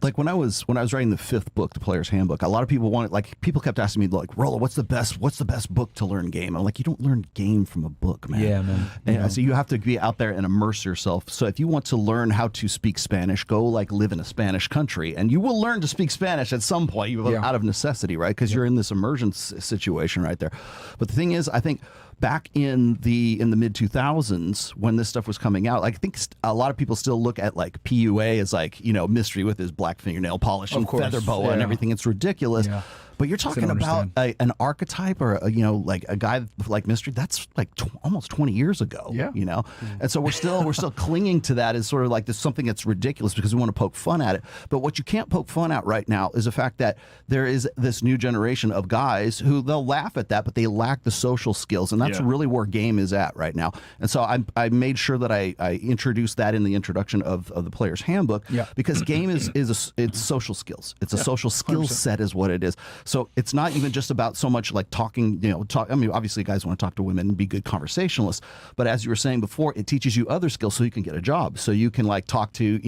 Like when I was writing the 5th book, The Player's Handbook, a lot of people wanted, like, people kept asking me, like, Rollo, what's the best book to learn game? I'm like, you don't learn game from a book, man. Yeah, man. And so you have to be out there and immerse yourself. So if you want to learn how to speak Spanish, go like live in a Spanish country, and you will learn to speak Spanish at some point, out of necessity, right? Because you're in this immersion situation right there. But the thing is, I think back in the mid 2000s when this stuff was coming out, like, I think a lot of people still look at like PUA as like, Mystery with his black fingernail polish and feather boa and everything. It's ridiculous. Yeah. But you're talking about an archetype or like a guy like Mystery that's like almost 20 years ago. Yeah. And so we're still clinging to that as sort of like this something that's ridiculous because we want to poke fun at it. But what you can't poke fun at right now is the fact that there is this new generation of guys who they'll laugh at that, but they lack the social skills, and that's really where game is at right now. And so I made sure that I introduced that in the introduction of the Player's Handbook, because game it's social skills. It's a social skill 100%. Set is what it is. So it's not even just about so much like talking, I mean, obviously guys want to talk to women and be good conversationalists, but as you were saying before, it teaches you other skills so you can get a job. So you can like talk to,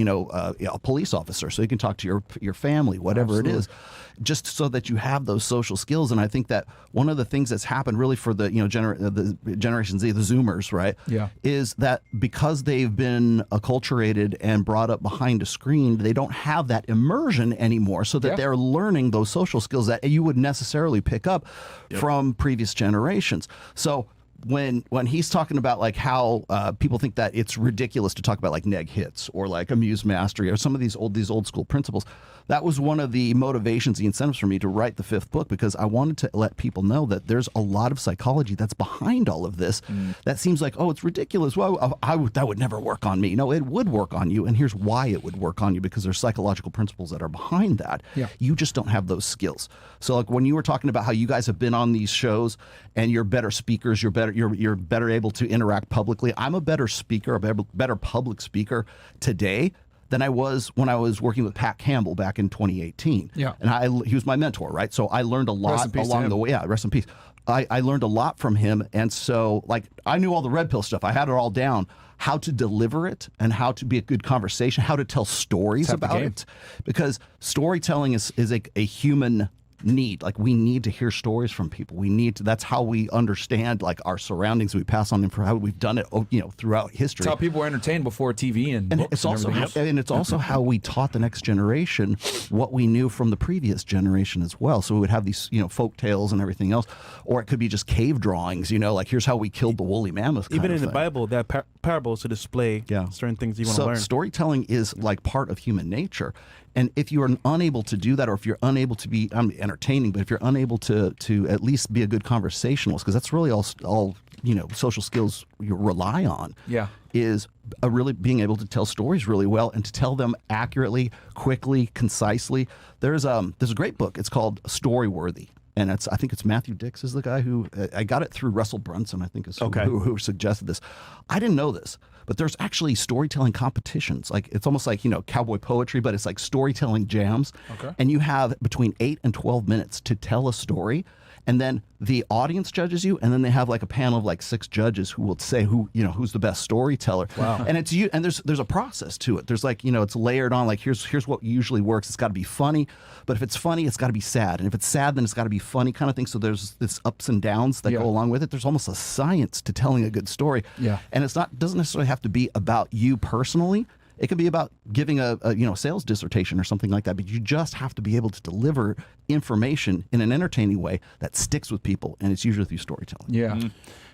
a police officer, so you can talk to your family, whatever it is, just so that you have those social skills. And I think that one of the things that's happened really for the, the Generation Z, the Zoomers, right? Yeah. Is that because they've been acculturated and brought up behind a screen, they don't have that immersion anymore, so that they're learning those social skills that you would necessarily pick up from previous generations. So when he's talking about like how people think that it's ridiculous to talk about like neg hits or like amuse mastery or some of these old school principles, that was one of the motivations, the incentives for me to write the 5th book, because I wanted to let people know that there's a lot of psychology that's behind all of this. That seems like, oh, it's ridiculous. Well, that would never work on me. No, it would work on you, and here's why it would work on you, because there's psychological principles that are behind that. You just don't have those skills. So like when you were talking about how you guys have been on these shows and you're better speakers, you're better able to interact publicly. I'm a better speaker, a better public speaker today than I was when I was working with Pat Campbell back in 2018. Yeah. And he was my mentor, right? So I learned a lot along the way. Yeah, rest in peace. I learned a lot from him. And so like I knew all the red pill stuff. I had it all down, how to deliver it and how to be a good conversation, how to tell stories about it. Because storytelling is a human need. Like we need to hear stories from people. That's how we understand like our surroundings. We pass on them for how we've done it, throughout history. It's how people were entertained before TV and books it's also it's also how we taught the next generation what we knew from the previous generation as well. So we would have these, folk tales and everything else, or it could be just cave drawings, like here's how we killed the woolly mammoth. Even in the Bible, there are parables to display certain things you want to learn. Storytelling is like part of human nature. And if you are unable to do that, or if you're unable to be entertaining, but if you're unable to at least be a good conversationalist, because that's really all social skills you rely on, is really being able to tell stories really well and to tell them accurately, quickly, concisely. There's a great book. It's called Storyworthy. And I think it's Matthew Dix is the guy who I got it through Russell Brunson, I think is who suggested this. I didn't know this, but there's actually storytelling competitions. Like it's almost like, cowboy poetry, but it's like storytelling jams. Okay. And you have between 8 and 12 minutes to tell a story. And then the audience judges you, and then they have like a panel of like 6 judges who will say who's the best storyteller. Wow. And it's and there's a process to it. There's like, it's layered on, like here's what usually works. It's got to be funny, but if it's funny, it's got to be sad. And if it's sad, then it's got to be funny kind of thing. So there's this ups and downs that go along with it. There's almost a science to telling a good story. Yeah. And doesn't necessarily have to be about you personally. It could be about giving a sales dissertation or something like that, but you just have to be able to deliver information in an entertaining way that sticks with people, and it's usually through storytelling. Yeah. Mm-hmm.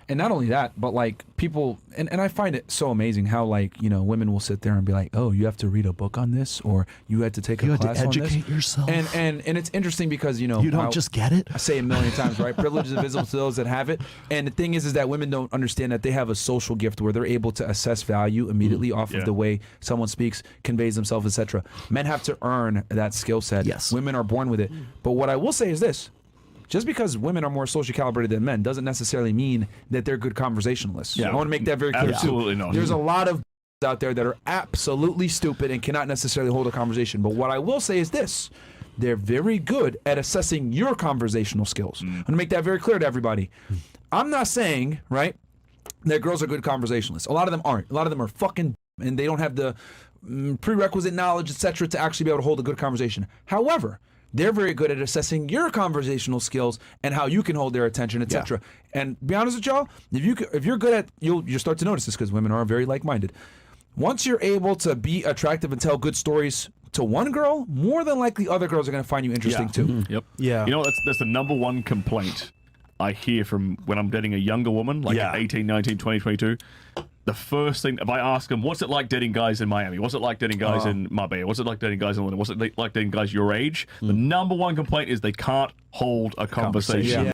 And not only that, but like people, and I find it so amazing how like, women will sit there and be like, oh, you have to read a book on this, or you had to take a class on this. You had to educate yourself. And it's interesting because, you don't just get it. I say a million times, right? Privilege is invisible to those that have it. And the thing is that women don't understand that they have a social gift where they're able to assess value immediately off of the way someone speaks, conveys themselves, etc. Men have to earn that skill set. Yes. Women are born with it. But what I will say is this. Just because women are more socially calibrated than men doesn't necessarily mean that they're good conversationalists. Yeah. I want to make that very clear, absolutely too. There's a lot of out there that are absolutely stupid and cannot necessarily hold a conversation. But what I will say is this. They're very good at assessing your conversational skills. I want to make that very clear to everybody. I'm not saying, right, that girls are good conversationalists. A lot of them aren't. A lot of them are fucking and they don't have the prerequisite knowledge, etc., to actually be able to hold a good conversation. However, they're very good at assessing your conversational skills and how you can hold their attention, etc. And be honest with y'all, if you're good at, you'll start to notice this because women are very like-minded. Once you're able to be attractive and tell good stories to one girl, more than likely other girls are going to find you interesting too. Mm-hmm. Yep. Yeah. You know, that's the number one complaint I hear from when I'm dating a younger woman, like 18, 19, 20, 22. The first thing, if I ask them, what's it like dating guys in Miami? What's it like dating guys in Marbella? What's it like dating guys in London? What's it like dating guys your age? The number one complaint is they can't hold a conversation.